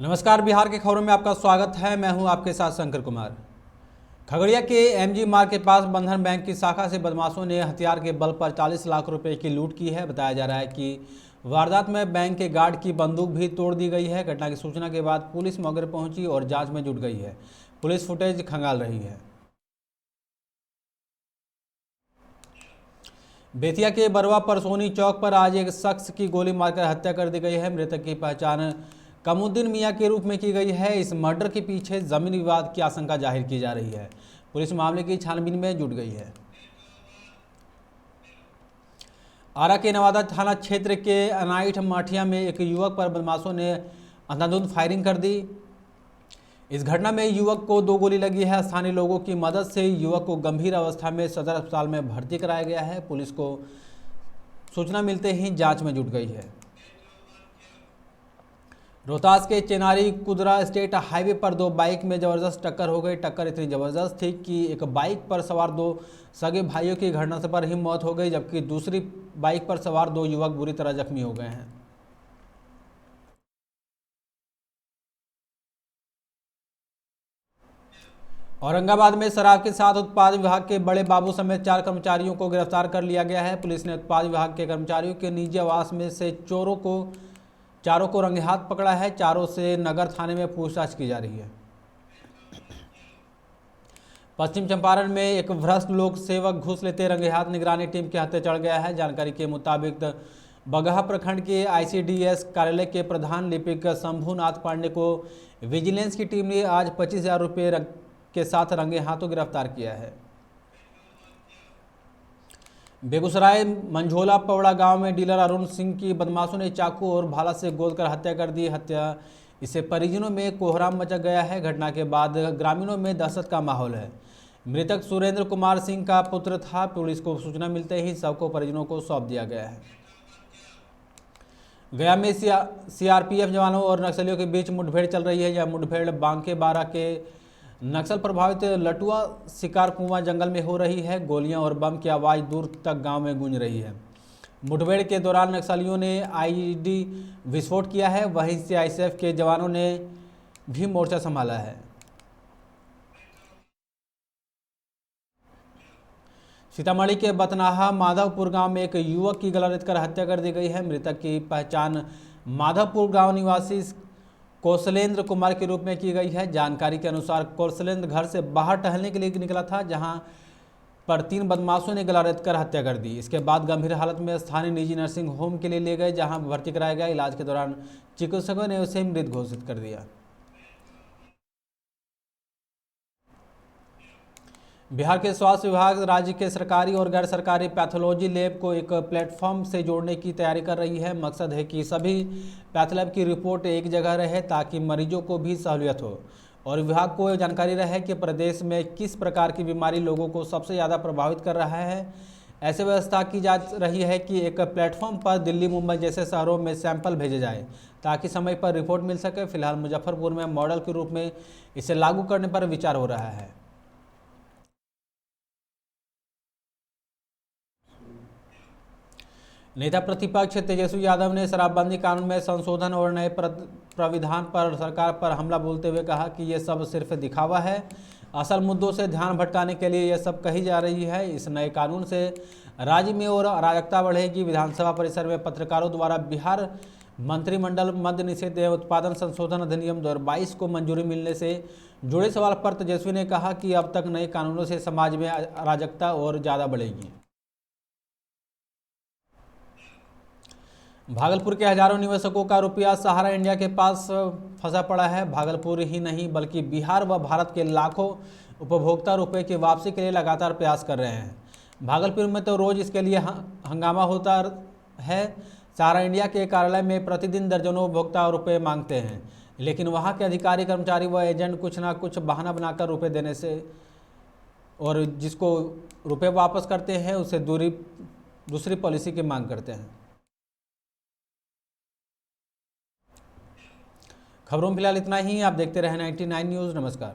नमस्कार, बिहार के खबरों में आपका स्वागत है। मैं हूं आपके साथ शंकर कुमार। खगड़िया के एमजी मार्ग के पास बंधन बैंक की शाखा से बदमाशों ने हथियार के बल पर 40 लाख रुपए की लूट की है। बताया जा रहा है कि वारदात में बैंक के गार्ड की बंदूक भी तोड़ दी गई है। घटना की सूचना के बाद पुलिस मौके पर पहुंची और जांच में जुट गई है। पुलिस फुटेज खंगाल रही है। बेतिया के बरवा परसोनी चौक पर आज एक शख्स की गोली मारकर हत्या कर दी गई है। मृतक की पहचान कमुद्दीन मियां के रूप में की गई है। इस मर्डर के पीछे जमीन विवाद की आशंका जाहिर की जा रही है। पुलिस मामले की छानबीन में जुट गई है। आरा के नवादा थाना क्षेत्र के अनाइठ माठिया में एक युवक पर बदमाशों ने अंधाधुंध फायरिंग कर दी। इस घटना में युवक को 2 गोली लगी है। स्थानीय लोगों की मदद से युवक को गंभीर अवस्था में सदर अस्पताल में भर्ती कराया गया है। पुलिस को सूचना मिलते ही जांच में जुट गई है। रोहतास के चेनारी कुदरा स्टेट हाईवे पर 2 बाइक में जबरदस्त टक्कर हो गई। टक्कर इतनी जबरदस्त थी कि एक बाइक पर सवार 2 सगे भाइयों की घटना से पर ही मौत हो गई, जबकि दूसरी बाइक पर सवार 2 युवक बुरी तरह जख्मी हो गए हैं। औरंगाबाद में शराब के साथ उत्पाद विभाग के बड़े बाबू समेत 4 कर्मचारियों को गिरफ्तार कर लिया गया है। पुलिस ने उत्पाद विभाग के कर्मचारियों के निजी आवास में से चारों को रंगे हाथ पकड़ा है। चारों से नगर थाने में पूछताछ की जा रही है। पश्चिम चंपारण में एक भ्रष्ट लोक सेवक घूस लेते रंगे हाथ निगरानी टीम के हत्थे चढ़ गया है। जानकारी के मुताबिक बगहा प्रखंड के आईसीडीएस कार्यालय के प्रधान लिपिक शंभुनाथ पांडे को विजिलेंस की टीम ने आज 25,000 रुपये के साथ रंगे हाथों गिरफ्तार किया है। बेगूसराय मंझोला पवड़ा गांव में डीलर अरुण सिंह की बदमाशों ने चाकू और भाला से गोदकर हत्या कर दी। इससे परिजनों में कोहराम मचा गया है। घटना के बाद ग्रामीणों में दहशत का माहौल है। मृतक सुरेंद्र कुमार सिंह का पुत्र था। पुलिस को सूचना मिलते ही शव को परिजनों को सौंप दिया गया है। गया में सीआरपीएफ जवानों और नक्सलियों के बीच मुठभेड़ चल रही है। यह मुठभेड़ बांके बारा के नक्सल प्रभावित लटुआ शिकार कुआं जंगल में हो रही है। गोलियां और बम की आवाज़ दूर तक गांव में गूंज रही है। मुठभेड़ के दौरान नक्सलियों ने आईईडी विस्फोट किया है। वहीं सीआईएसएफ के जवानों ने भी मोर्चा संभाला है। सीतामढ़ी के बतनाहा माधवपुर गांव में एक युवक की गला रेतकर हत्या कर दी गई है। मृतक की पहचान माधवपुर गांव निवासी कौशलेंद्र कुमार के रूप में की गई है। जानकारी के अनुसार कौशलेंद्र घर से बाहर टहलने के लिए निकला था, जहां पर 3 बदमाशों ने गला रेतकर हत्या कर दी। इसके बाद गंभीर हालत में स्थानीय निजी नर्सिंग होम के लिए ले गए, जहां भर्ती कराया गया। इलाज के दौरान चिकित्सकों ने उसे मृत घोषित कर दिया। बिहार के स्वास्थ्य विभाग राज्य के सरकारी और गैर सरकारी पैथोलॉजी लैब को एक प्लेटफॉर्म से जोड़ने की तैयारी कर रही है। मकसद है कि सभी पैथोलैब की रिपोर्ट एक जगह रहे, ताकि मरीजों को भी सहूलियत हो और विभाग को जानकारी रहे कि प्रदेश में किस प्रकार की बीमारी लोगों को सबसे ज़्यादा प्रभावित कर रहा है। ऐसे व्यवस्था की जा रही है कि एक प्लेटफॉर्म पर दिल्ली, मुंबई जैसे शहरों में सैंपल भेजे जाए, ताकि समय पर रिपोर्ट मिल सके। फिलहाल मुजफ्फरपुर में मॉडल के रूप में इसे लागू करने पर विचार हो रहा है। नेता प्रतिपक्ष तेजस्वी यादव ने शराबबंदी कानून में संशोधन और नए प्राविधान पर सरकार पर हमला बोलते हुए कहा कि ये सब सिर्फ दिखावा है। असल मुद्दों से ध्यान भटकाने के लिए यह सब कही जा रही है। इस नए कानून से राज्य में और अराजकता बढ़ेगी। विधानसभा परिसर में पत्रकारों द्वारा बिहार मंत्रिमंडल मद्य निषेध एवं उत्पादन संशोधन अधिनियम 2022 को मंजूरी मिलने से जुड़े सवाल पर तेजस्वी ने कहा कि अब तक नए कानूनों से समाज में अराजकता और ज़्यादा बढ़ेगी। भागलपुर के हजारों निवेशकों का रुपया सहारा इंडिया के पास फंसा पड़ा है। भागलपुर ही नहीं बल्कि बिहार व भारत के लाखों उपभोक्ता रुपए की वापसी के लिए लगातार प्रयास कर रहे हैं। भागलपुर में तो रोज इसके लिए हंगामा होता है। सहारा इंडिया के कार्यालय में प्रतिदिन दर्जनों उपभोक्ता रुपए मांगते हैं, लेकिन वहां के अधिकारी, कर्मचारी व एजेंट कुछ ना कुछ बहाना बनाकर रुपये देने से और जिसको रुपये वापस करते हैं उससे दूसरी पॉलिसी की मांग करते हैं। खबरों में फिलहाल इतना ही। आप देखते रहें 99 न्यूज़। नमस्कार।